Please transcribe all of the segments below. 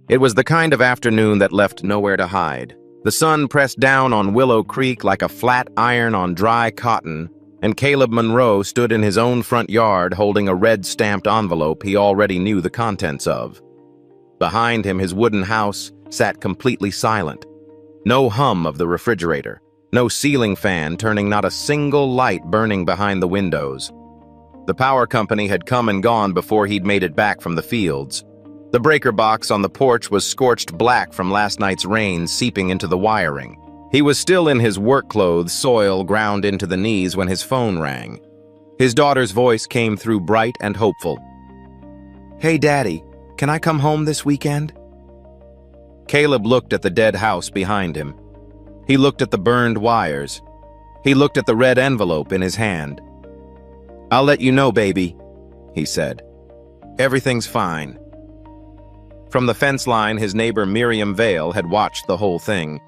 It was the kind of afternoon that left nowhere to hide. The sun pressed down on Willow Creek like a flat iron on dry cotton, and Caleb Monroe stood in his own front yard holding a red-stamped envelope he already knew the contents of. Behind him, his wooden house sat completely silent. No hum of the refrigerator, no ceiling fan turning, not a single light burning behind the windows. The power company had come and gone before he'd made it back from the fields. The breaker box on the porch was scorched black from last night's rain seeping into the wiring. He was still in his work clothes, soil ground into the knees, when his phone rang. His daughter's voice came through bright and hopeful. "Hey, Daddy, can I come home this weekend?" Caleb looked at the dead house behind him. He looked at the burned wires. He looked at the red envelope in his hand. "I'll let you know, baby," he said. "Everything's fine." From the fence line, his neighbor Miriam Vale had watched the whole thing.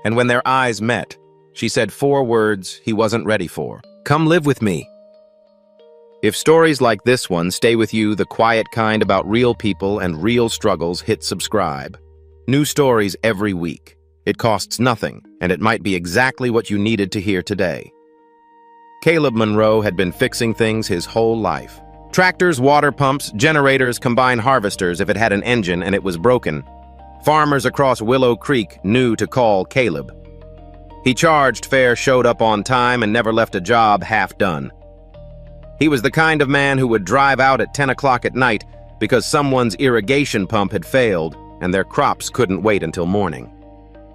And when their eyes met, she said 4 words he wasn't ready for. "Come live with me." If stories like this one stay with you, the quiet kind about real people and real struggles, hit subscribe. New stories every week. It costs nothing, and it might be exactly what you needed to hear today. Caleb Monroe had been fixing things his whole life. Tractors, water pumps, generators, combine harvesters if it had an engine and it was broken. Farmers across Willow Creek knew to call Caleb. He charged fair, showed up on time, and never left a job half done. He was the kind of man who would drive out at 10 o'clock at night because someone's irrigation pump had failed and their crops couldn't wait until morning.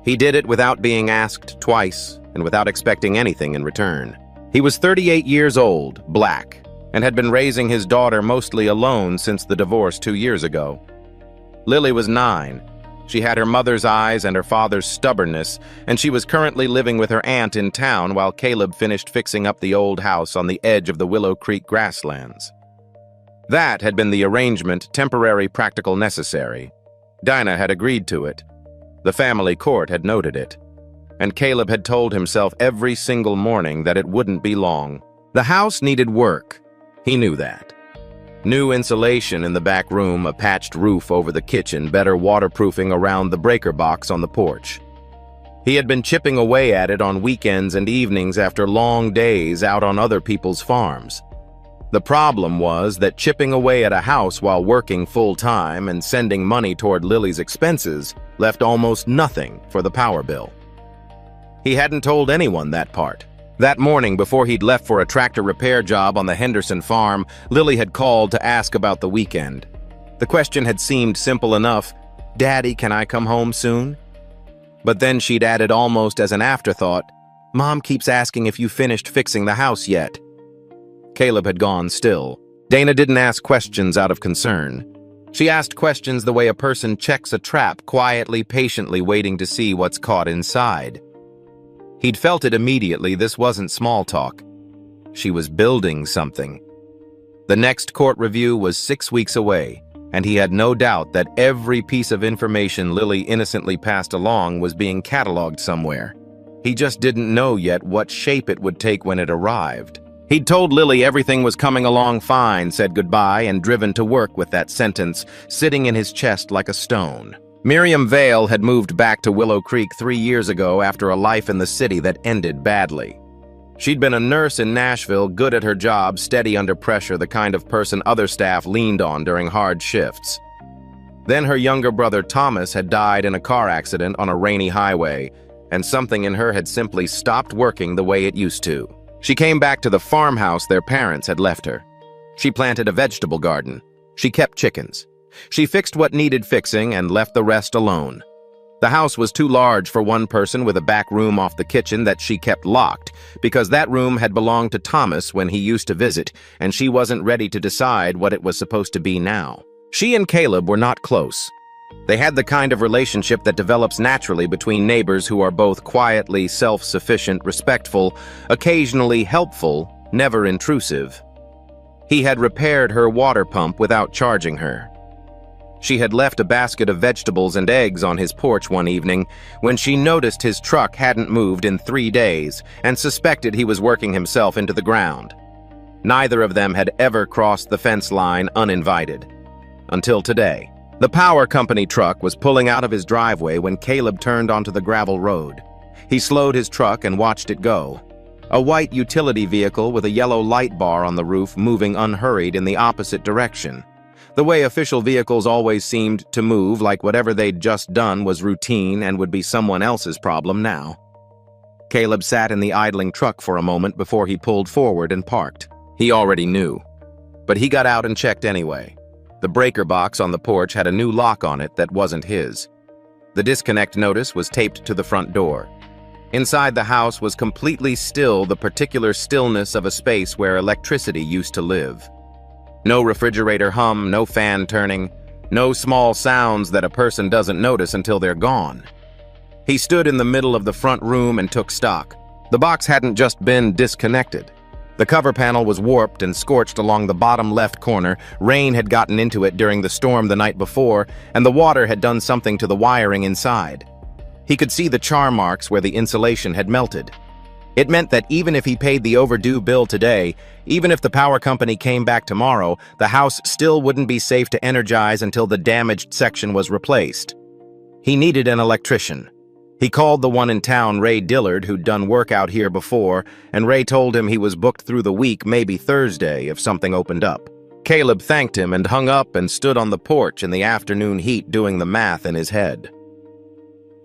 He did it without being asked twice and without expecting anything in return. He was 38 years old, black, and had been raising his daughter mostly alone since the divorce 2 years ago. Lily was 9. She had her mother's eyes and her father's stubbornness, and she was currently living with her aunt in town while Caleb finished fixing up the old house on the edge of the Willow Creek grasslands. That had been the arrangement, temporary, practical, necessary. Dinah had agreed to it. The family court had noted it. And Caleb had told himself every single morning that it wouldn't be long. The house needed work. He knew that. New insulation in the back room, a patched roof over the kitchen, better waterproofing around the breaker box on the porch. He had been chipping away at it on weekends and evenings after long days out on other people's farms. The problem was that chipping away at a house while working full-time and sending money toward Lily's expenses left almost nothing for the power bill. He hadn't told anyone that part. That morning, before he'd left for a tractor repair job on the Henderson farm, Lily had called to ask about the weekend. The question had seemed simple enough, "Daddy, can I come home soon?" But then she'd added almost as an afterthought, "Mom keeps asking if you finished fixing the house yet." Caleb had gone still. Dana didn't ask questions out of concern. She asked questions the way a person checks a trap, quietly, patiently waiting to see what's caught inside. He'd felt it immediately. This wasn't small talk. She was building something. The next court review was 6 weeks away, and he had no doubt that every piece of information Lily innocently passed along was being cataloged somewhere. He just didn't know yet what shape it would take when it arrived. He'd told Lily everything was coming along fine, said goodbye, and driven to work with that sentence sitting in his chest like a stone. Miriam Vale had moved back to Willow Creek 3 years ago after a life in the city that ended badly. She'd been a nurse in Nashville, good at her job, steady under pressure, the kind of person other staff leaned on during hard shifts. Then her younger brother Thomas had died in a car accident on a rainy highway, and something in her had simply stopped working the way it used to. She came back to the farmhouse their parents had left her. She planted a vegetable garden. She kept chickens. She fixed what needed fixing and left the rest alone. The house was too large for one person, with a back room off the kitchen that she kept locked, because that room had belonged to Thomas when he used to visit, and she wasn't ready to decide what it was supposed to be now. She and Caleb were not close. They had the kind of relationship that develops naturally between neighbors who are both quietly self-sufficient, respectful, occasionally helpful, never intrusive. He had repaired her water pump without charging her. She had left a basket of vegetables and eggs on his porch one evening when she noticed his truck hadn't moved in 3 days and suspected he was working himself into the ground. Neither of them had ever crossed the fence line uninvited. Until today. The power company truck was pulling out of his driveway when Caleb turned onto the gravel road. He slowed his truck and watched it go. A white utility vehicle with a yellow light bar on the roof moving unhurried in the opposite direction. The way official vehicles always seemed to move, like whatever they'd just done was routine and would be someone else's problem now. Caleb sat in the idling truck for a moment before he pulled forward and parked. He already knew. But he got out and checked anyway. The breaker box on the porch had a new lock on it that wasn't his. The disconnect notice was taped to the front door. Inside the house was completely still, the particular stillness of a space where electricity used to live. No refrigerator hum, no fan turning, no small sounds that a person doesn't notice until they're gone. He stood in the middle of the front room and took stock. The box hadn't just been disconnected. The cover panel was warped and scorched along the bottom left corner. Rain had gotten into it during the storm the night before, and the water had done something to the wiring inside. He could see the char marks where the insulation had melted. It meant that even if he paid the overdue bill today, even if the power company came back tomorrow, the house still wouldn't be safe to energize until the damaged section was replaced. He needed an electrician. He called the one in town, Ray Dillard, who'd done work out here before, and Ray told him he was booked through the week, maybe Thursday, if something opened up. Caleb thanked him and hung up and stood on the porch in the afternoon heat doing the math in his head.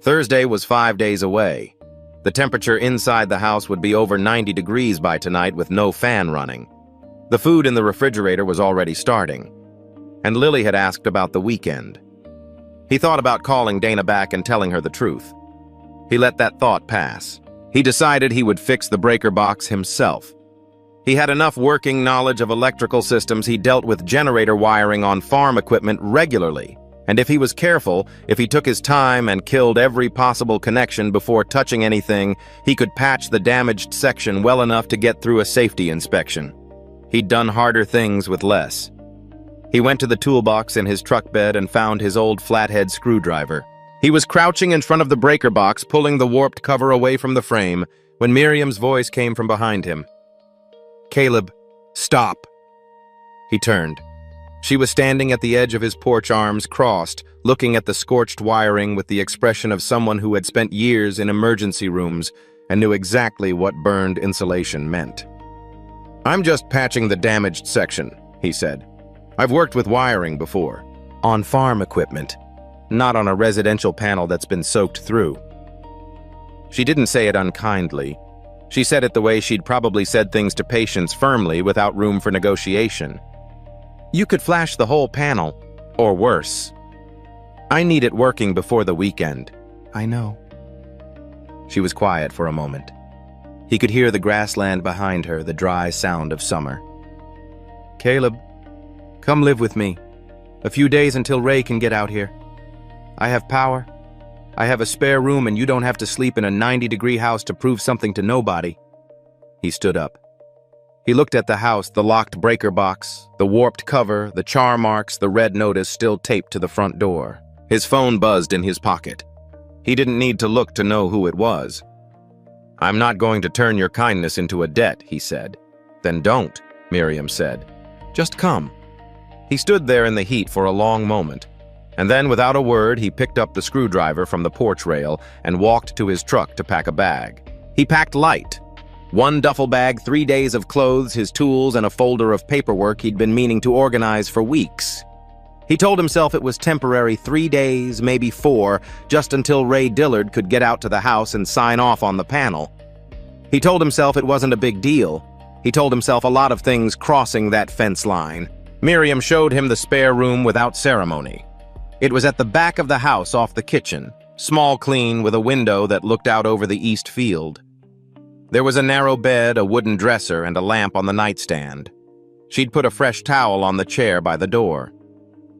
Thursday was 5 days away. The temperature inside the house would be over 90 degrees by tonight with no fan running. The food in the refrigerator was already starting. And Lily had asked about the weekend. He thought about calling Dana back and telling her the truth. He let that thought pass. He decided he would fix the breaker box himself. He had enough working knowledge of electrical systems. He dealt with generator wiring on farm equipment regularly. And if he was careful, if he took his time and killed every possible connection before touching anything, he could patch the damaged section well enough to get through a safety inspection. He'd done harder things with less. He went to the toolbox in his truck bed and found his old flathead screwdriver. He was crouching in front of the breaker box, pulling the warped cover away from the frame, when Miriam's voice came from behind him. "Caleb, stop." He turned. She was standing at the edge of his porch, arms crossed, looking at the scorched wiring with the expression of someone who had spent years in emergency rooms and knew exactly what burned insulation meant. "I'm just patching the damaged section," he said. "I've worked with wiring before. On farm equipment, not on a residential panel that's been soaked through." She didn't say it unkindly. She said it the way she'd probably said things to patients, firmly, without room for negotiation. "You could flash the whole panel, or worse. I need it working before the weekend." "I know." She was quiet for a moment. He could hear the grassland behind her, the dry sound of summer. "Caleb, come live with me. A few days until Ray can get out here. I have power. I have a spare room, and you don't have to sleep in a 90-degree house to prove something to nobody." He stood up. He looked at the house, the locked breaker box, the warped cover, the char marks, the red notice still taped to the front door. His phone buzzed in his pocket. He didn't need to look to know who it was. "I'm not going to turn your kindness into a debt," he said. "Then don't," Miriam said. "Just come." He stood there in the heat for a long moment, and then without a word he picked up the screwdriver from the porch rail and walked to his truck to pack a bag. He packed light. One duffel bag, 3 days of clothes, his tools, and a folder of paperwork he'd been meaning to organize for weeks. He told himself it was temporary, 3 days, maybe 4, just until Ray Dillard could get out to the house and sign off on the panel. He told himself it wasn't a big deal. He told himself a lot of things crossing that fence line. Miriam showed him the spare room without ceremony. It was at the back of the house off the kitchen, small, clean, with a window that looked out over the east field. There was a narrow bed, a wooden dresser, and a lamp on the nightstand. She'd put a fresh towel on the chair by the door.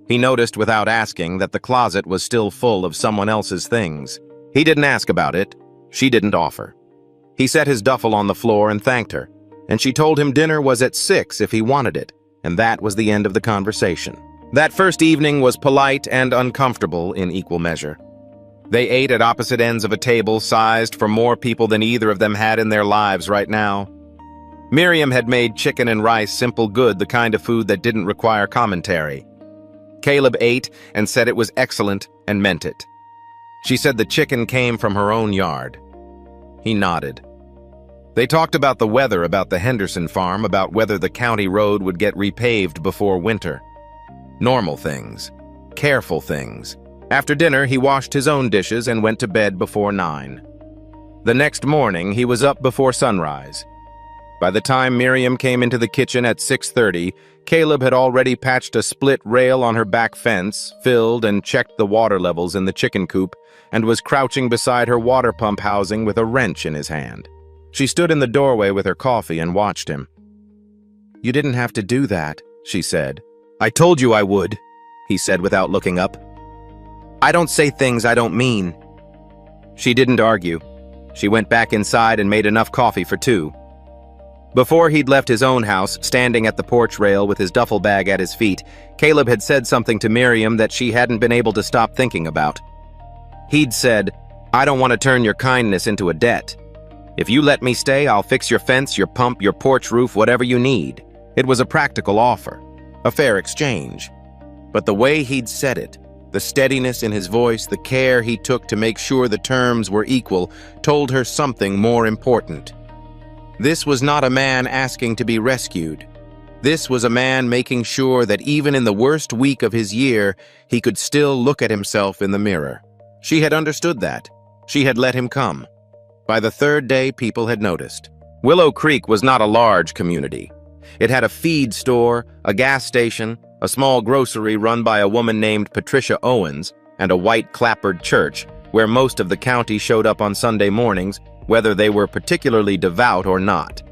He noticed without asking that the closet was still full of someone else's things. He didn't ask about it. She didn't offer. He set his duffel on the floor and thanked her, and she told him dinner was at 6 if he wanted it, and that was the end of the conversation. That first evening was polite and uncomfortable in equal measure. They ate at opposite ends of a table sized for more people than either of them had in their lives right now. Miriam had made chicken and rice simple good, the kind of food that didn't require commentary. Caleb ate and said it was excellent and meant it. She said the chicken came from her own yard. He nodded. They talked about the weather, about the Henderson farm, about whether the county road would get repaved before winter. Normal things. Careful things. After dinner, he washed his own dishes and went to bed before 9. The next morning, he was up before sunrise. By the time Miriam came into the kitchen at 6:30, Caleb had already patched a split rail on her back fence, filled and checked the water levels in the chicken coop, and was crouching beside her water pump housing with a wrench in his hand. She stood in the doorway with her coffee and watched him. "You didn't have to do that," she said. "I told you I would," he said without looking up. "I don't say things I don't mean." She didn't argue. She went back inside and made enough coffee for 2. Before he'd left his own house, standing at the porch rail with his duffel bag at his feet, Caleb had said something to Miriam that she hadn't been able to stop thinking about. He'd said, "I don't want to turn your kindness into a debt. If you let me stay, I'll fix your fence, your pump, your porch roof, whatever you need." It was a practical offer, a fair exchange. But the way he'd said it, the steadiness in his voice, the care he took to make sure the terms were equal, told her something more important. This was not a man asking to be rescued. This was a man making sure that even in the worst week of his year, he could still look at himself in the mirror. She had understood that. She had let him come. By the 3rd day, people had noticed. Willow Creek was not a large community. It had a feed store, a gas station, a small grocery run by a woman named Patricia Owens, and a white clapboard church, where most of the county showed up on Sunday mornings, whether they were particularly devout or not.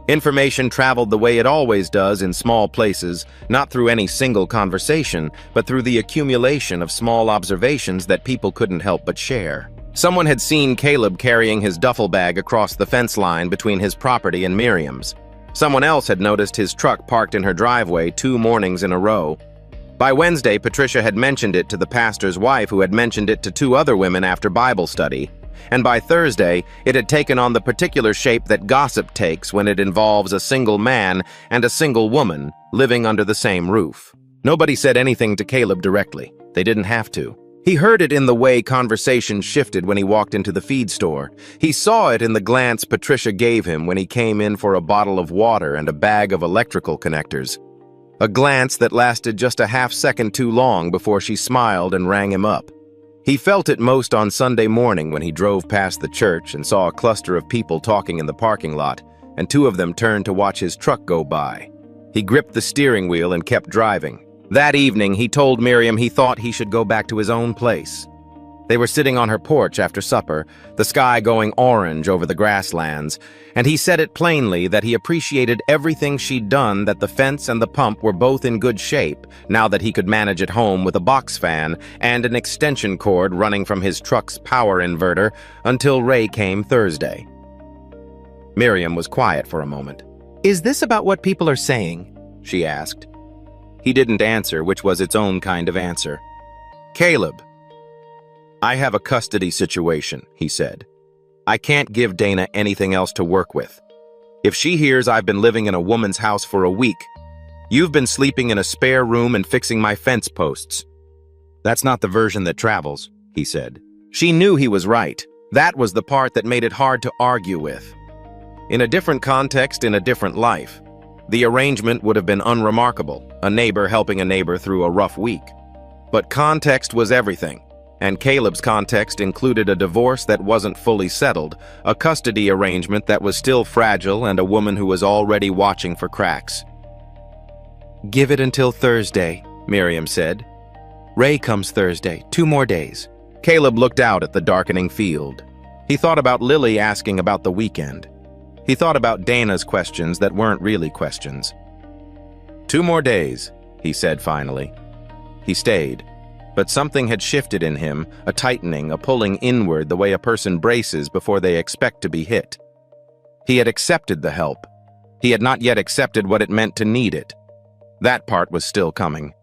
Information traveled the way it always does in small places, not through any single conversation, but through the accumulation of small observations that people couldn't help but share. Someone had seen Caleb carrying his duffel bag across the fence line between his property and Miriam's. Someone else had noticed his truck parked in her driveway 2 mornings in a row. By Wednesday, Patricia had mentioned it to the pastor's wife, who had mentioned it to 2 other women after Bible study. And by Thursday, it had taken on the particular shape that gossip takes when it involves a single man and a single woman living under the same roof. Nobody said anything to Caleb directly. They didn't have to. He heard it in the way conversation shifted when he walked into the feed store. He saw it in the glance Patricia gave him when he came in for a bottle of water and a bag of electrical connectors. A glance that lasted just a half-second too long before she smiled and rang him up. He felt it most on Sunday morning when he drove past the church and saw a cluster of people talking in the parking lot, and 2 of them turned to watch his truck go by. He gripped the steering wheel and kept driving. That evening, he told Miriam he thought he should go back to his own place. They were sitting on her porch after supper, the sky going orange over the grasslands, and he said it plainly that he appreciated everything she'd done, that the fence and the pump were both in good shape, now that he could manage at home with a box fan and an extension cord running from his truck's power inverter until Ray came Thursday. Miriam was quiet for a moment. "Is this about what people are saying?" she asked. He didn't answer, which was its own kind of answer. "Caleb, I have a custody situation," he said. "I can't give Dana anything else to work with. If she hears I've been living in a woman's house for a week, you've been sleeping in a spare room and fixing my fence posts." "That's not the version that travels," he said. She knew he was right. That was the part that made it hard to argue with. In a different context, in a different life, the arrangement would have been unremarkable, a neighbor helping a neighbor through a rough week. But context was everything. And Caleb's context included a divorce that wasn't fully settled, a custody arrangement that was still fragile, and a woman who was already watching for cracks. "Give it until Thursday," Miriam said. "Ray comes Thursday, 2 more days." Caleb looked out at the darkening field. He thought about Lily asking about the weekend. He thought about Dana's questions that weren't really questions. 2 more days, he said finally. He stayed. But something had shifted in him, a tightening, a pulling inward the way a person braces before they expect to be hit. He had accepted the help. He had not yet accepted what it meant to need it. That part was still coming.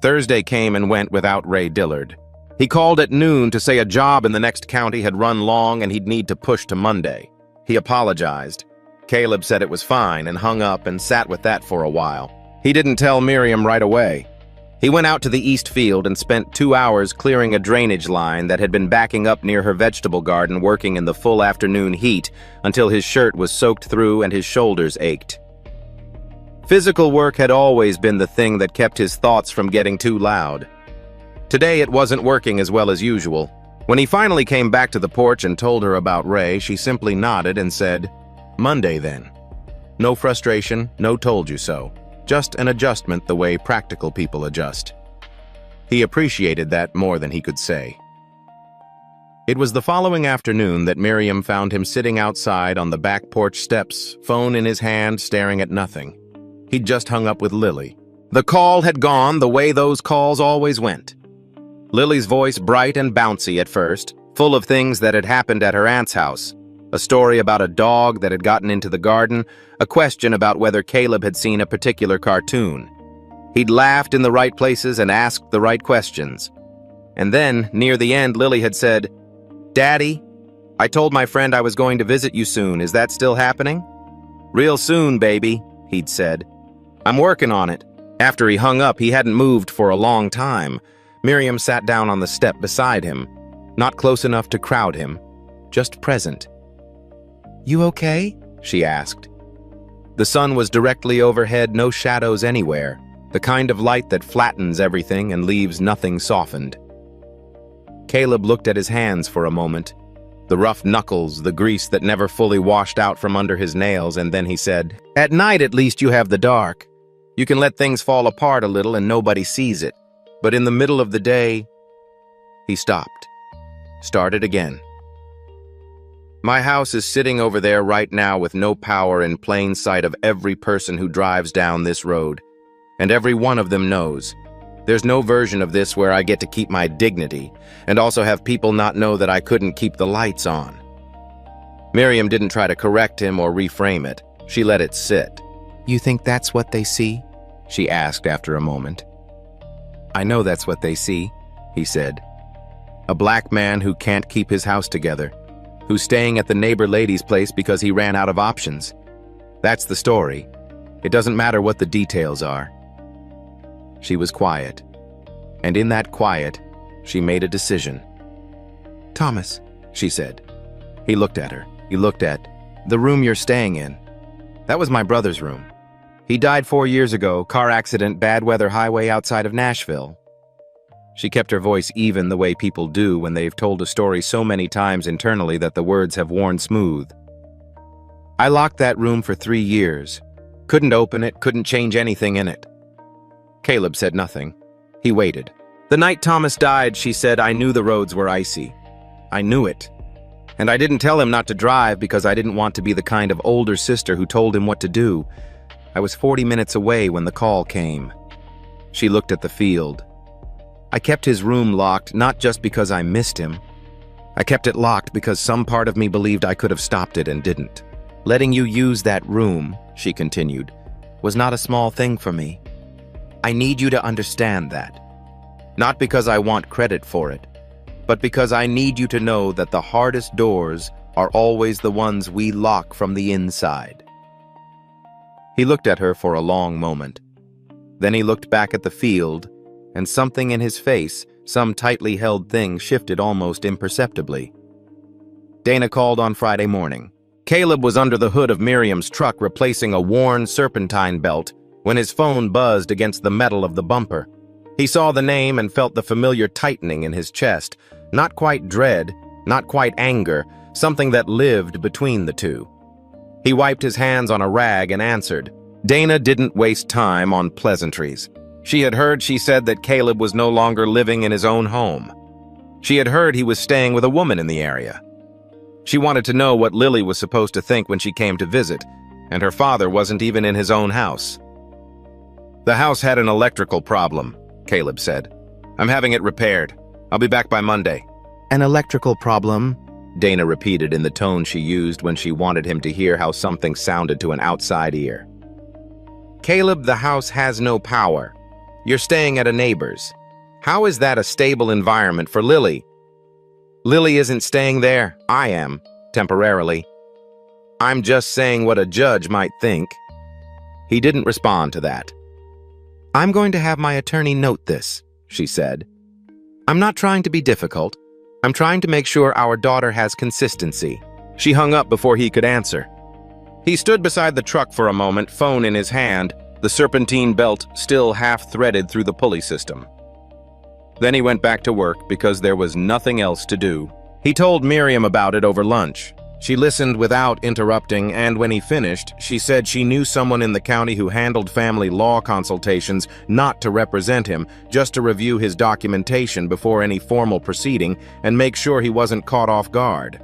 Thursday came and went without Ray Dillard. He called at noon to say a job in the next county had run long and he'd need to push to Monday. He apologized. Caleb said it was fine and hung up and sat with that for a while. He didn't tell Miriam right away. He went out to the east field and spent 2 hours clearing a drainage line that had been backing up near her vegetable garden, working in the full afternoon heat until his shirt was soaked through and his shoulders ached. Physical work had always been the thing that kept his thoughts from getting too loud. Today it wasn't working as well as usual. When he finally came back to the porch and told her about Ray, she simply nodded and said, "Monday then." No frustration, no told you so. Just an adjustment the way practical people adjust. He appreciated that more than he could say. It was the following afternoon that Miriam found him sitting outside on the back porch steps, phone in his hand, staring at nothing. He'd just hung up with Lily. The call had gone the way those calls always went. Lily's voice bright and bouncy at first, full of things that had happened at her aunt's house. A story about a dog that had gotten into the garden, a question about whether Caleb had seen a particular cartoon. He'd laughed in the right places and asked the right questions. And then, near the end, Lily had said, "Daddy, I told my friend I was going to visit you soon. Is that still happening?" "Real soon, baby," he'd said. "I'm working on it." After he hung up, he hadn't moved for a long time. Miriam sat down on the step beside him, not close enough to crowd him, just present. "You okay?" she asked. The sun was directly overhead, no shadows anywhere, the kind of light that flattens everything and leaves nothing softened. Caleb looked at his hands for a moment, the rough knuckles, the grease that never fully washed out from under his nails, and then he said, "At night at least you have the dark. You can let things fall apart a little and nobody sees it. But in the middle of the day..." He stopped. Started again. "My house is sitting over there right now with no power, in plain sight of every person who drives down this road. And every one of them knows. There's no version of this where I get to keep my dignity, and also have people not know that I couldn't keep the lights on." Miriam didn't try to correct him or reframe it. She let it sit. "You think that's what they see?" she asked after a moment. "I know that's what they see," he said. "A black man who can't keep his house together, who's staying at the neighbor lady's place because he ran out of options. That's the story. It doesn't matter what the details are." She was quiet, and in that quiet, she made a decision. "Thomas," she said. He looked at her. He looked at the room you're staying in. "That was my brother's room. He died 4 years ago, car accident, bad weather highway outside of Nashville." She kept her voice even, the way people do when they've told a story so many times internally that the words have worn smooth. "I locked that room for 3 years. Couldn't open it, couldn't change anything in it." Caleb said nothing. He waited. "The night Thomas died," she said, "I knew the roads were icy. I knew it. And I didn't tell him not to drive because I didn't want to be the kind of older sister who told him what to do. I was 40 minutes away when the call came." She looked at the field. "I kept his room locked, not just because I missed him. I kept it locked because some part of me believed I could have stopped it and didn't. Letting you use that room," she continued, "was not a small thing for me. I need you to understand that. Not because I want credit for it, but because I need you to know that the hardest doors are always the ones we lock from the inside." He looked at her for a long moment. Then he looked back at the field, and something in his face, some tightly held thing, shifted almost imperceptibly. Dana called on Friday morning. Caleb was under the hood of Miriam's truck replacing a worn serpentine belt when his phone buzzed against the metal of the bumper. He saw the name and felt the familiar tightening in his chest, not quite dread, not quite anger, something that lived between the two. He wiped his hands on a rag and answered. Dana didn't waste time on pleasantries. She had heard she said that Caleb was no longer living in his own home. She had heard he was staying with a woman in the area. She wanted to know what Lily was supposed to think when she came to visit, and her father wasn't even in his own house. "The house had an electrical problem," Caleb said. "I'm having it repaired. I'll be back by Monday." "An electrical problem?" Dana repeated in the tone she used when she wanted him to hear how something sounded to an outside ear. "Caleb, the house has no power. You're staying at a neighbor's. How is that a stable environment for Lily?" "Lily isn't staying there. I am, temporarily. I'm just saying what a judge might think." He didn't respond to that. "I'm going to have my attorney note this," she said. "I'm not trying to be difficult. I'm trying to make sure our daughter has consistency." She hung up before he could answer. He stood beside the truck for a moment, phone in his hand, the serpentine belt still half-threaded through the pulley system. Then he went back to work because there was nothing else to do. He told Miriam about it over lunch. She listened without interrupting, and when he finished, she said she knew someone in the county who handled family law consultations, not to represent him, just to review his documentation before any formal proceeding and make sure he wasn't caught off guard.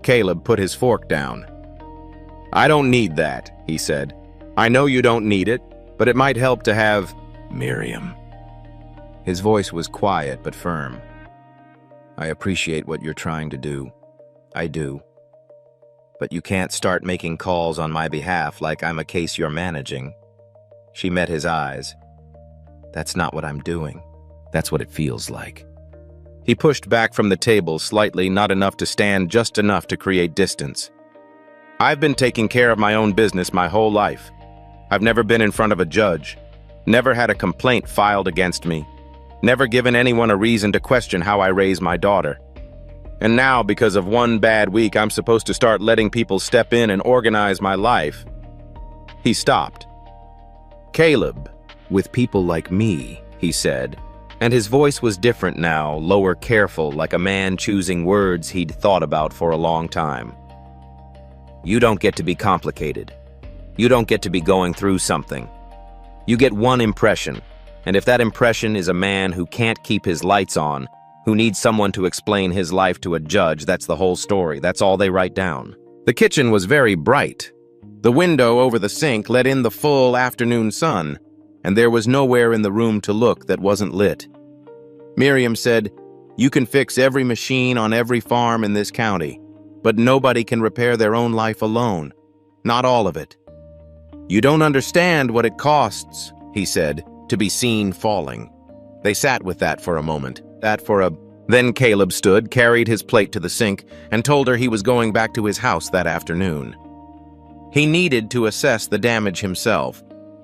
Caleb put his fork down. "I don't need that," he said. "I know you don't need it, but it might help to have Miriam." His voice was quiet but firm. "I appreciate what you're trying to do. I do. But you can't start making calls on my behalf like I'm a case you're managing." She met his eyes. "That's not what I'm doing. That's what it feels like." He pushed back from the table slightly, not enough to stand, just enough to create distance. "I've been taking care of my own business my whole life. I've never been in front of a judge, never had a complaint filed against me, never given anyone a reason to question how I raise my daughter. And now, because of one bad week, I'm supposed to start letting people step in and organize my life." He stopped. "Caleb, with people like me," he said, and his voice was different now, lower, careful, like a man choosing words he'd thought about for a long time. "You don't get to be complicated. You don't get to be going through something. You get one impression, and if that impression is a man who can't keep his lights on, who needs someone to explain his life to a judge, that's the whole story. That's all they write down." The kitchen was very bright. The window over the sink let in the full afternoon sun, and there was nowhere in the room to look that wasn't lit. Miriam said, "You can fix every machine on every farm in this county, but nobody can repair their own life alone. Not all of it. You don't understand what it costs," he said, "to be seen falling." They sat with that for a moment. Then Caleb stood, carried his plate to the sink, and told her he was going back to his house that afternoon. He needed to assess the damage himself,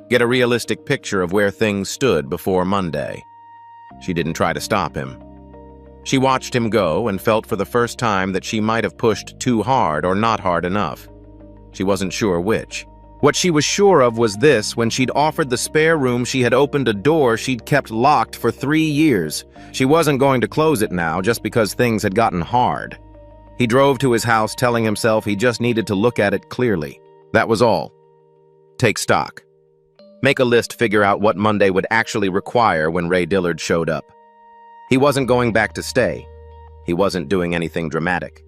get a realistic picture of where things stood before Monday. She didn't try to stop him. She watched him go and felt for the first time that she might have pushed too hard or not hard enough. She wasn't sure which. What she was sure of was this: when she'd offered the spare room, she had opened a door she'd kept locked for 3 years. She wasn't going to close it now just because things had gotten hard. He drove to his house telling himself he just needed to look at it clearly. That was all. Take stock. Make a list, figure out what Monday would actually require when Ray Dillard showed up. He wasn't going back to stay. He wasn't doing anything dramatic.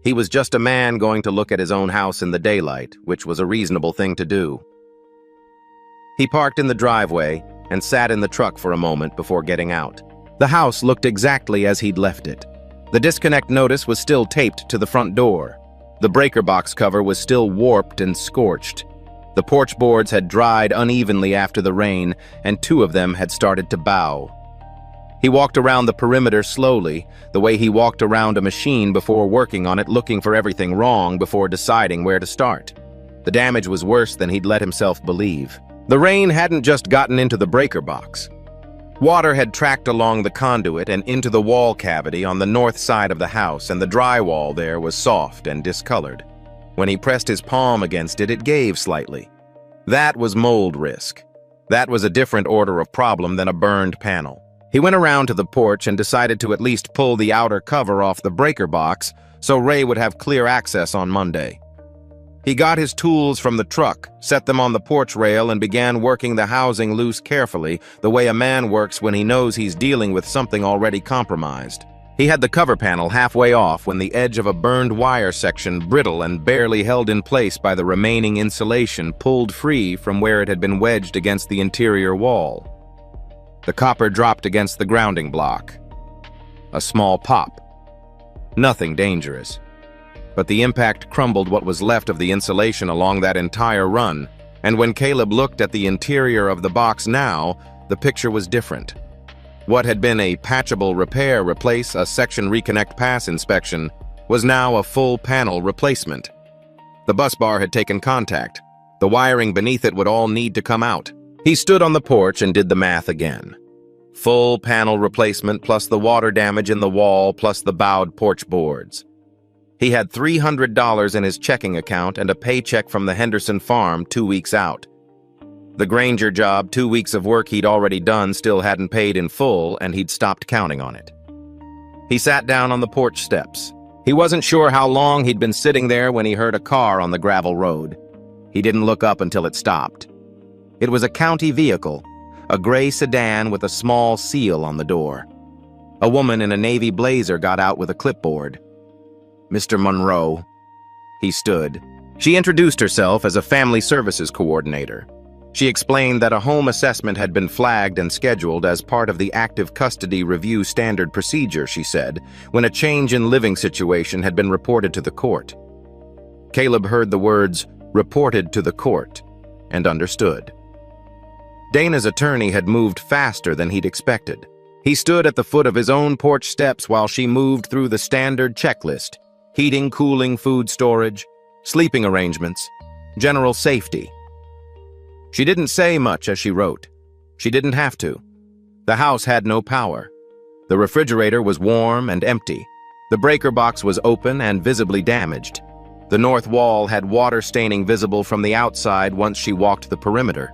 He was just a man going to look at his own house in the daylight, which was a reasonable thing to do. He parked in the driveway and sat in the truck for a moment before getting out. The house looked exactly as he'd left it. The disconnect notice was still taped to the front door. The breaker box cover was still warped and scorched. The porch boards had dried unevenly after the rain, and 2 of them had started to bow. He walked around the perimeter slowly, the way he walked around a machine before working on it, looking for everything wrong before deciding where to start. The damage was worse than he'd let himself believe. The rain hadn't just gotten into the breaker box. Water had tracked along the conduit and into the wall cavity on the north side of the house, and the drywall there was soft and discolored. When he pressed his palm against it, it gave slightly. That was mold risk. That was a different order of problem than a burned panel. He went around to the porch and decided to at least pull the outer cover off the breaker box so Ray would have clear access on Monday. He got his tools from the truck, set them on the porch rail, and began working the housing loose carefully, the way a man works when he knows he's dealing with something already compromised. He had the cover panel halfway off when the edge of a burned wire section, brittle and barely held in place by the remaining insulation, pulled free from where it had been wedged against the interior wall. The copper dropped against the grounding block. A small pop. Nothing dangerous. But the impact crumbled what was left of the insulation along that entire run, and when Caleb looked at the interior of the box now, the picture was different. What had been a patchable repair, replace, a section reconnect pass inspection, was now a full panel replacement. The bus bar had taken contact. The wiring beneath it would all need to come out. He stood on the porch and did the math again. Full panel replacement plus the water damage in the wall plus the bowed porch boards. He had $300 in his checking account and a paycheck from the Henderson farm 2 weeks out. The Granger job, 2 weeks of work he'd already done, still hadn't paid in full, and he'd stopped counting on it. He sat down on the porch steps. He wasn't sure how long he'd been sitting there when he heard a car on the gravel road. He didn't look up until it stopped. It was a county vehicle, a gray sedan with a small seal on the door. A woman in a navy blazer got out with a clipboard. "Mr. Monroe." He stood. She introduced herself as a family services coordinator. She explained that a home assessment had been flagged and scheduled as part of the active custody review standard procedure, she said, when a change in living situation had been reported to the court. Caleb heard the words, "reported to the court," and understood. Dana's attorney had moved faster than he'd expected. He stood at the foot of his own porch steps while she moved through the standard checklist: heating, cooling, food storage, sleeping arrangements, general safety. She didn't say much as she wrote. She didn't have to. The house had no power. The refrigerator was warm and empty. The breaker box was open and visibly damaged. The north wall had water staining visible from the outside once she walked the perimeter.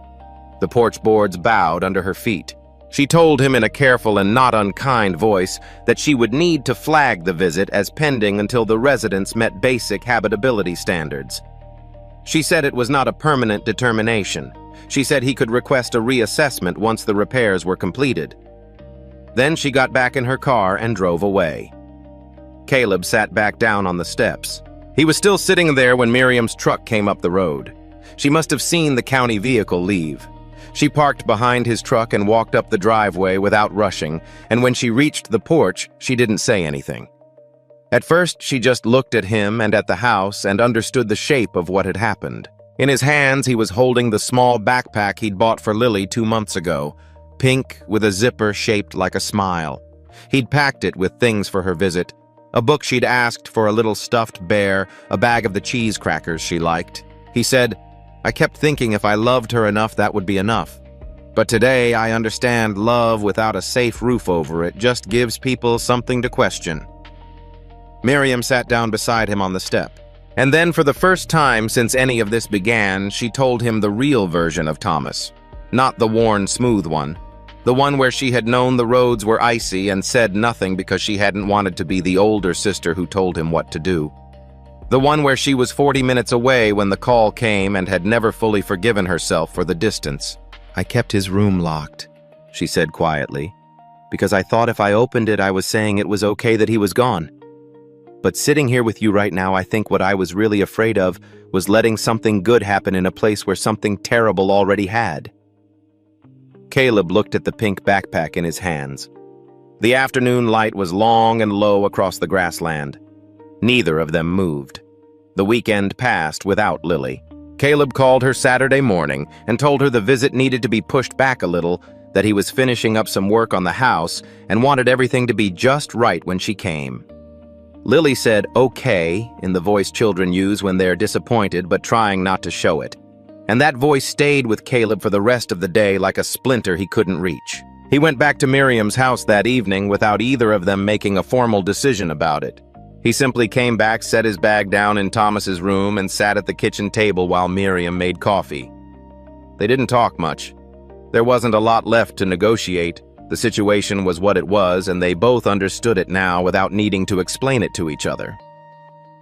The porch boards bowed under her feet. She told him in a careful and not unkind voice that she would need to flag the visit as pending until the residents met basic habitability standards. She said it was not a permanent determination. She said he could request a reassessment once the repairs were completed. Then she got back in her car and drove away. Caleb sat back down on the steps. He was still sitting there when Miriam's truck came up the road. She must have seen the county vehicle leave. She parked behind his truck and walked up the driveway without rushing, and when she reached the porch, she didn't say anything. At first, she just looked at him and at the house and understood the shape of what had happened. In his hands, he was holding the small backpack he'd bought for Lily 2 months ago, pink with a zipper shaped like a smile. He'd packed it with things for her visit: a book she'd asked for, a little stuffed bear, a bag of the cheese crackers she liked. He said, "I kept thinking if I loved her enough, that would be enough. But today, I understand love without a safe roof over it just gives people something to question." Miriam sat down beside him on the step. And then, for the first time since any of this began, she told him the real version of Thomas. Not the worn, smooth one. The one where she had known the roads were icy and said nothing because she hadn't wanted to be the older sister who told him what to do. The one where she was 40 minutes away when the call came and had never fully forgiven herself for the distance. "I kept his room locked," she said quietly, "because I thought if I opened it, I was saying it was okay that he was gone. But sitting here with you right now, I think what I was really afraid of was letting something good happen in a place where something terrible already had." Caleb looked at the pink backpack in his hands. The afternoon light was long and low across the grassland. Neither of them moved. The weekend passed without Lily. Caleb called her Saturday morning and told her the visit needed to be pushed back a little, that he was finishing up some work on the house and wanted everything to be just right when she came. Lily said "okay" in the voice children use when they're disappointed but trying not to show it. And that voice stayed with Caleb for the rest of the day like a splinter he couldn't reach. He went back to Miriam's house that evening without either of them making a formal decision about it. He simply came back, set his bag down in Thomas's room, and sat at the kitchen table while Miriam made coffee. They didn't talk much. There wasn't a lot left to negotiate. The situation was what it was, and they both understood it now without needing to explain it to each other.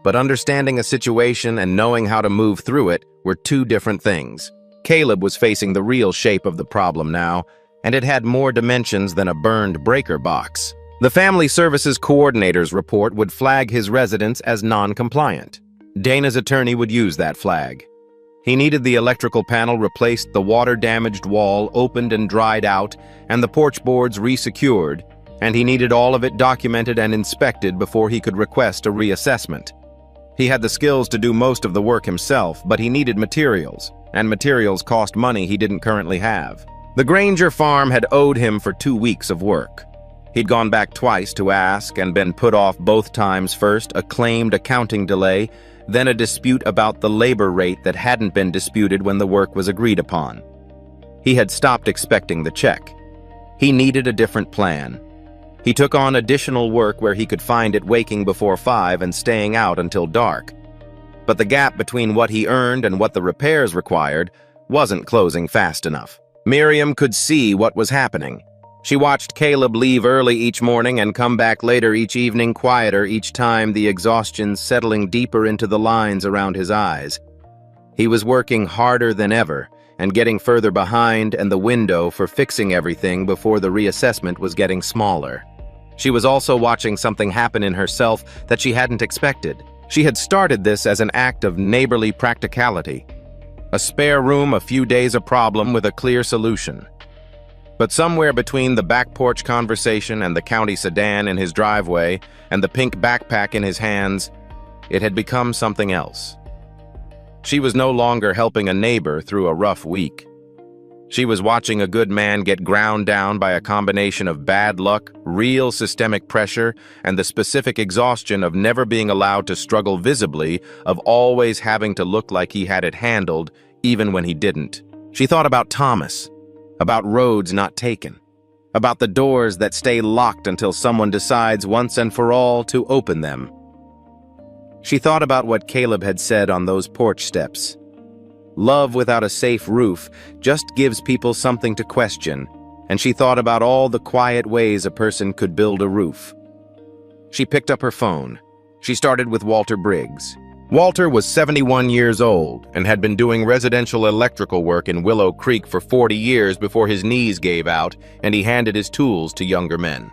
But understanding a situation and knowing how to move through it were two different things. Caleb was facing the real shape of the problem now, and it had more dimensions than a burned breaker box. The Family Services Coordinator's report would flag his residence as non-compliant. Dana's attorney would use that flag. He needed the electrical panel replaced, the water-damaged wall opened and dried out, and the porch boards resecured, and he needed all of it documented and inspected before he could request a reassessment. He had the skills to do most of the work himself, but he needed materials, and materials cost money he didn't currently have. The Granger farm had owed him for 2 weeks of work. He'd gone back twice to ask and been put off both times. First, a claimed accounting delay, then a dispute about the labor rate that hadn't been disputed when the work was agreed upon. He had stopped expecting the check. He needed a different plan. He took on additional work where he could find it waking before 5 and staying out until dark. But the gap between what he earned and what the repairs required wasn't closing fast enough. Miriam could see what was happening. She watched Caleb leave early each morning and come back later each evening, quieter each time, the exhaustion settling deeper into the lines around his eyes. He was working harder than ever and getting further behind, and the window for fixing everything before the reassessment was getting smaller. She was also watching something happen in herself that she hadn't expected. She had started this as an act of neighborly practicality. A spare room, a few days a problem with a clear solution. But somewhere between the back porch conversation and the county sedan in his driveway and the pink backpack in his hands, it had become something else. She was no longer helping a neighbor through a rough week. She was watching a good man get ground down by a combination of bad luck, real systemic pressure, and the specific exhaustion of never being allowed to struggle visibly, of always having to look like he had it handled, even when he didn't. She thought about Thomas, about roads not taken, about the doors that stay locked until someone decides once and for all to open them. She thought about what Caleb had said on those porch steps. Love without a safe roof just gives people something to question, and she thought about all the quiet ways a person could build a roof. She picked up her phone. She started with Walter Briggs. Walter was 71 years old and had been doing residential electrical work in Willow Creek for 40 years before his knees gave out and he handed his tools to younger men.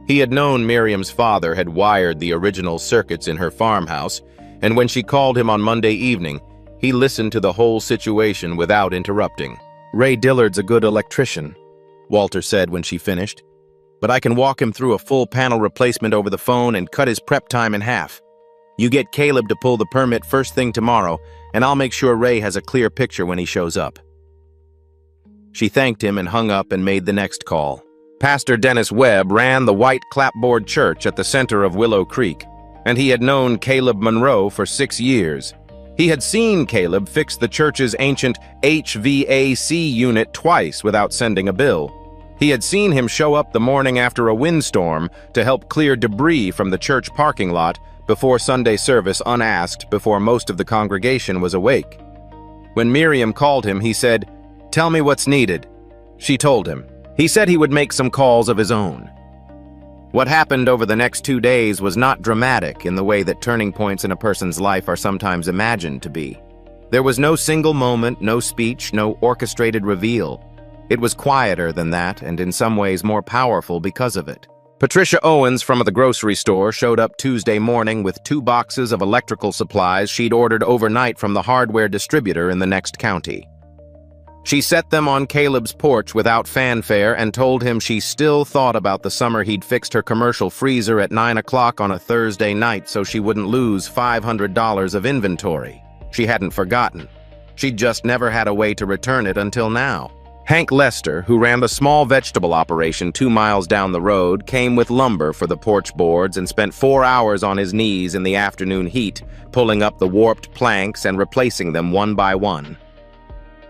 He had known Miriam's father had wired the original circuits in her farmhouse, and when she called him on Monday evening, he listened to the whole situation without interrupting. "Ray Dillard's a good electrician," Walter said when she finished, "but I can walk him through a full panel replacement over the phone and cut his prep time in half. You get Caleb to pull the permit first thing tomorrow, and I'll make sure Ray has a clear picture when he shows up." She thanked him and hung up and made the next call. Pastor Dennis Webb ran the white clapboard church at the center of Willow Creek, and he had known Caleb Monroe for 6 years. He had seen Caleb fix the church's ancient HVAC unit twice without sending a bill. He had seen him show up the morning after a windstorm to help clear debris from the church parking lot before Sunday service unasked before most of the congregation was awake. When Miriam called him, he said, "Tell me what's needed." She told him. He said he would make some calls of his own. What happened over the next 2 days was not dramatic in the way that turning points in a person's life are sometimes imagined to be. There was no single moment, no speech, no orchestrated reveal. It was quieter than that, and in some ways more powerful because of it. Patricia Owens from the grocery store showed up Tuesday morning with 2 boxes of electrical supplies she'd ordered overnight from the hardware distributor in the next county. She set them on Caleb's porch without fanfare and told him she still thought about the summer he'd fixed her commercial freezer at 9 o'clock on a Thursday night so she wouldn't lose $500 of inventory. She hadn't forgotten. She'd just never had a way to return it until now. Hank Lester, who ran the small vegetable operation 2 miles down the road, came with lumber for the porch boards and spent 4 hours on his knees in the afternoon heat, pulling up the warped planks and replacing them one by one.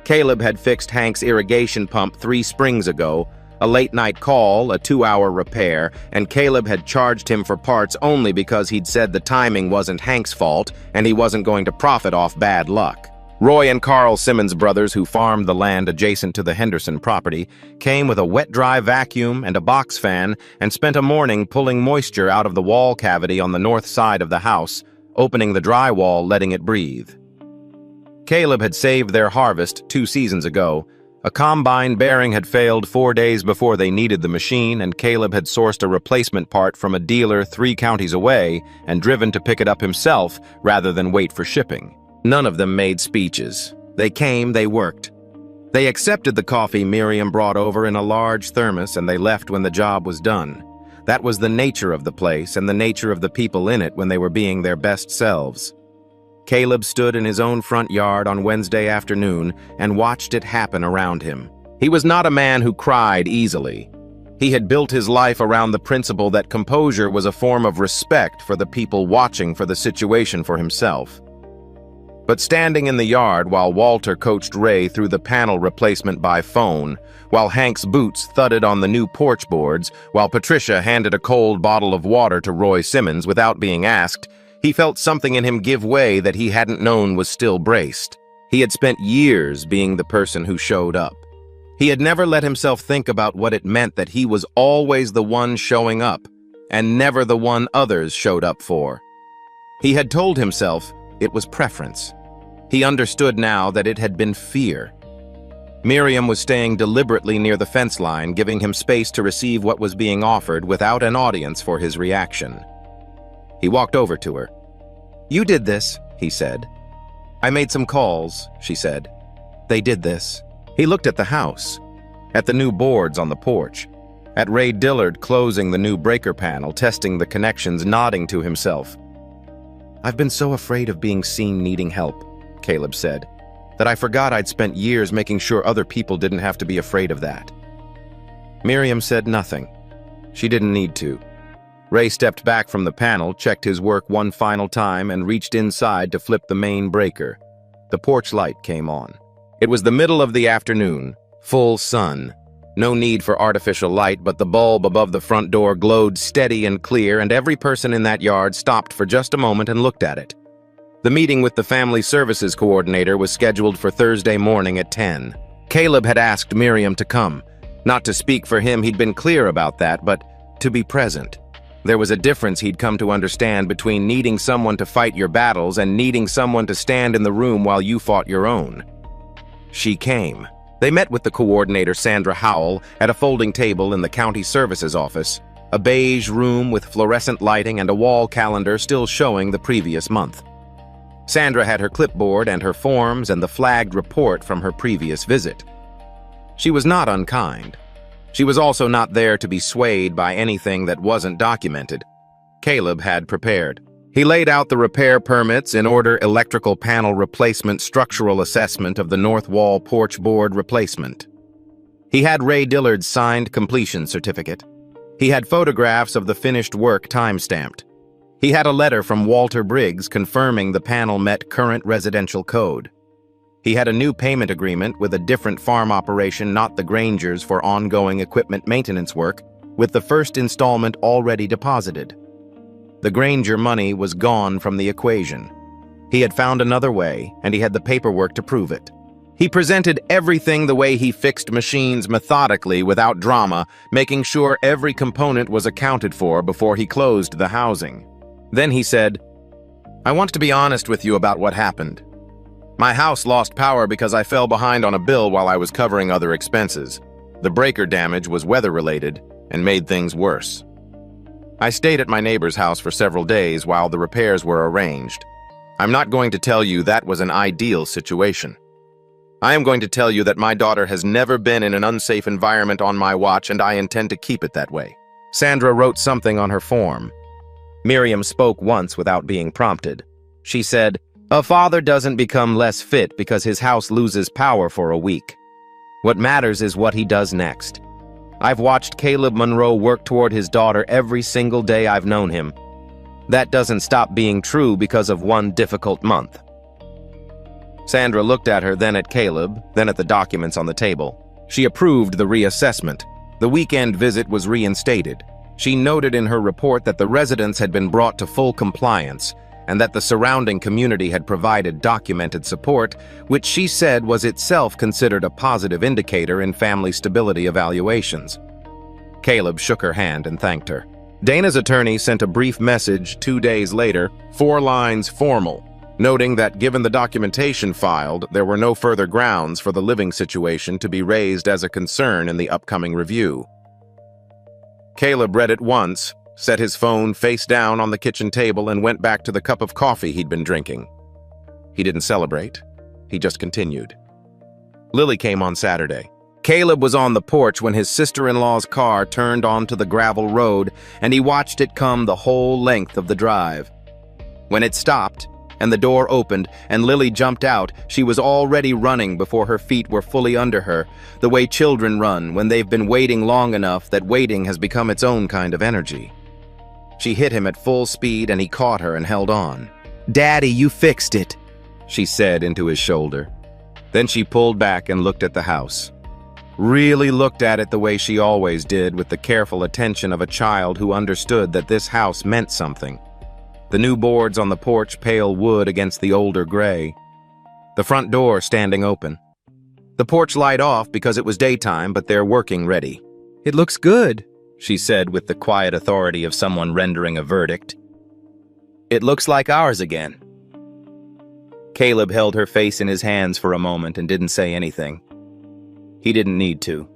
Caleb had fixed Hank's irrigation pump 3 springs ago, a late-night call, a 2-hour repair, and Caleb had charged him for parts only because he'd said the timing wasn't Hank's fault and he wasn't going to profit off bad luck. Roy and Carl Simmons brothers, who farmed the land adjacent to the Henderson property, came with a wet-dry vacuum and a box fan and spent a morning pulling moisture out of the wall cavity on the north side of the house, opening the drywall, letting it breathe. Caleb had saved their harvest 2 seasons ago. A combine bearing had failed 4 days before they needed the machine, and Caleb had sourced a replacement part from a dealer 3 counties away and driven to pick it up himself rather than wait for shipping. None of them made speeches. They came, they worked. They accepted the coffee Miriam brought over in a large thermos, and they left when the job was done. That was the nature of the place and the nature of the people in it when they were being their best selves. Caleb stood in his own front yard on Wednesday afternoon and watched it happen around him. He was not a man who cried easily. He had built his life around the principle that composure was a form of respect for the people watching for the situation for himself. But standing in the yard while Walter coached Ray through the panel replacement by phone, while Hank's boots thudded on the new porch boards, while Patricia handed a cold bottle of water to Roy Simmons without being asked, he felt something in him give way that he hadn't known was still braced. He had spent years being the person who showed up. He had never let himself think about what it meant that he was always the one showing up, and never the one others showed up for. He had told himself it was preference. He understood now that it had been fear. Miriam was staying deliberately near the fence line, giving him space to receive what was being offered without an audience for his reaction. He walked over to her. "You did this," he said. "I made some calls," she said. "They did this." He looked at the house, at the new boards on the porch, at Ray Dillard closing the new breaker panel, testing the connections, nodding to himself. "I've been so afraid of being seen needing help," Caleb said, "that I forgot I'd spent years making sure other people didn't have to be afraid of that." Miriam said nothing. She didn't need to. Ray stepped back from the panel, checked his work one final time, and reached inside to flip the main breaker. The porch light came on. It was the middle of the afternoon, full sun. No need for artificial light, but the bulb above the front door glowed steady and clear, and every person in that yard stopped for just a moment and looked at it. The meeting with the family services coordinator was scheduled for Thursday morning at 10. Caleb had asked Miriam to come. Not to speak for him, he'd been clear about that, but to be present. There was a difference he'd come to understand between needing someone to fight your battles and needing someone to stand in the room while you fought your own. She came. They met with the coordinator, Sandra Howell, at a folding table in the county services office, a beige room with fluorescent lighting and a wall calendar still showing the previous month. Sandra had her clipboard and her forms and the flagged report from her previous visit. She was not unkind. She was also not there to be swayed by anything that wasn't documented. Caleb had prepared. He laid out the repair permits in order: electrical panel replacement, structural assessment of the north wall porch board replacement. He had Ray Dillard's signed completion certificate. He had photographs of the finished work time-stamped. He had a letter from Walter Briggs confirming the panel met current residential code. He had a new payment agreement with a different farm operation, not the Grangers, for ongoing equipment maintenance work, with the first installment already deposited. The Granger money was gone from the equation. He had found another way, and he had the paperwork to prove it. He presented everything the way he fixed machines, methodically, without drama, making sure every component was accounted for before he closed the housing. Then he said, "I want to be honest with you about what happened. My house lost power because I fell behind on a bill while I was covering other expenses. The breaker damage was weather-related and made things worse. I stayed at my neighbor's house for several days while the repairs were arranged. I'm not going to tell you that was an ideal situation. I am going to tell you that my daughter has never been in an unsafe environment on my watch, and I intend to keep it that way." Sandra wrote something on her form. Miriam spoke once without being prompted. She said, "A father doesn't become less fit because his house loses power for a week. What matters is what he does next. I've watched Caleb Monroe work toward his daughter every single day I've known him. That doesn't stop being true because of one difficult month." Sandra looked at her, then at Caleb, then at the documents on the table. She approved the reassessment. The weekend visit was reinstated. She noted in her report that the residents had been brought to full compliance and that the surrounding community had provided documented support, which she said was itself considered a positive indicator in family stability evaluations. Caleb shook her hand and thanked her. Dana's attorney sent a brief message 2 days later, 4 lines formal, noting that given the documentation filed, there were no further grounds for the living situation to be raised as a concern in the upcoming review. Caleb read it once, set his phone face down on the kitchen table, and went back to the cup of coffee he'd been drinking. He didn't celebrate. He just continued. Lily came on Saturday. Caleb was on the porch when his sister-in-law's car turned onto the gravel road, and he watched it come the whole length of the drive. When it stopped, and the door opened, and Lily jumped out, she was already running before her feet were fully under her, the way children run when they've been waiting long enough that waiting has become its own kind of energy. She hit him at full speed, and he caught her and held on. "Daddy, you fixed it," she said into his shoulder. Then she pulled back and looked at the house. Really looked at it the way she always did, with the careful attention of a child who understood that this house meant something. The new boards on the porch pale wood against the older gray. The front door standing open. The porch light off because it was daytime, but they're working ready. "It looks good," she said with the quiet authority of someone rendering a verdict. "It looks like ours again." Caleb held her face in his hands for a moment and didn't say anything. He didn't need to.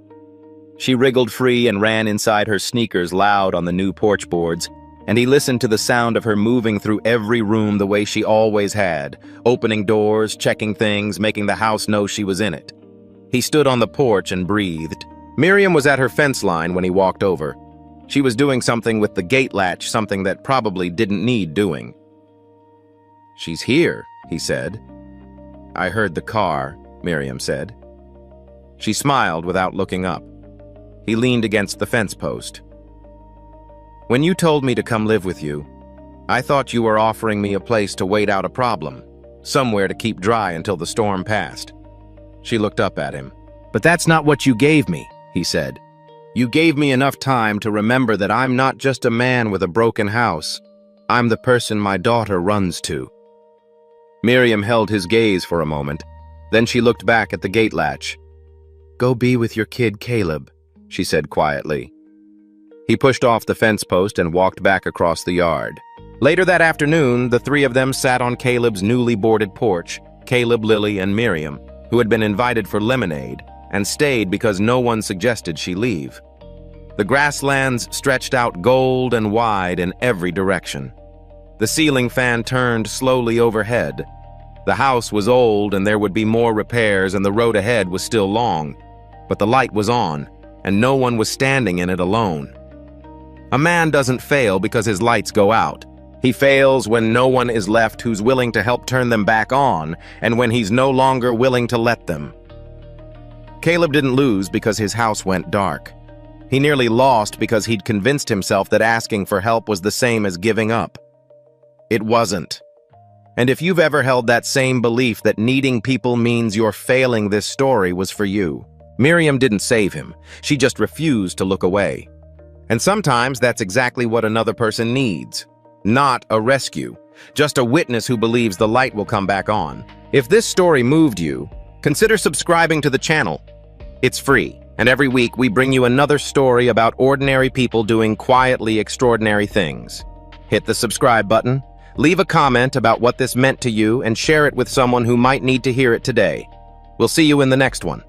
She wriggled free and ran inside her sneakers loud on the new porch boards, and he listened to the sound of her moving through every room the way she always had, opening doors, checking things, making the house know she was in it. He stood on the porch and breathed. Miriam was at her fence line when he walked over. She was doing something with the gate latch, something that probably didn't need doing. "She's here," he said. "I heard the car," Miriam said. She smiled without looking up. He leaned against the fence post. "When you told me to come live with you, I thought you were offering me a place to wait out a problem, somewhere to keep dry until the storm passed." She looked up at him. "But that's not what you gave me," he said. "You gave me enough time to remember that I'm not just a man with a broken house. I'm the person my daughter runs to." Miriam held his gaze for a moment. Then she looked back at the gate latch. "Go be with your kid, Caleb," she said quietly. He pushed off the fence post and walked back across the yard. Later that afternoon, the three of them sat on Caleb's newly boarded porch, Caleb, Lily, and Miriam, who had been invited for lemonade, and stayed because no one suggested she leave. The grasslands stretched out gold and wide in every direction. The ceiling fan turned slowly overhead. The house was old and there would be more repairs, and the road ahead was still long. But the light was on, and no one was standing in it alone. A man doesn't fail because his lights go out. He fails when no one is left who's willing to help turn them back on, and when he's no longer willing to let them. Caleb didn't lose because his house went dark. He nearly lost because he'd convinced himself that asking for help was the same as giving up. It wasn't. And if you've ever held that same belief that needing people means you're failing, this story was for you. Miriam didn't save him. She just refused to look away. And sometimes that's exactly what another person needs. Not a rescue, just a witness who believes the light will come back on. If this story moved you, consider subscribing to the channel. It's free, and every week we bring you another story about ordinary people doing quietly extraordinary things. Hit the subscribe button, leave a comment about what this meant to you, and share it with someone who might need to hear it today. We'll see you in the next one.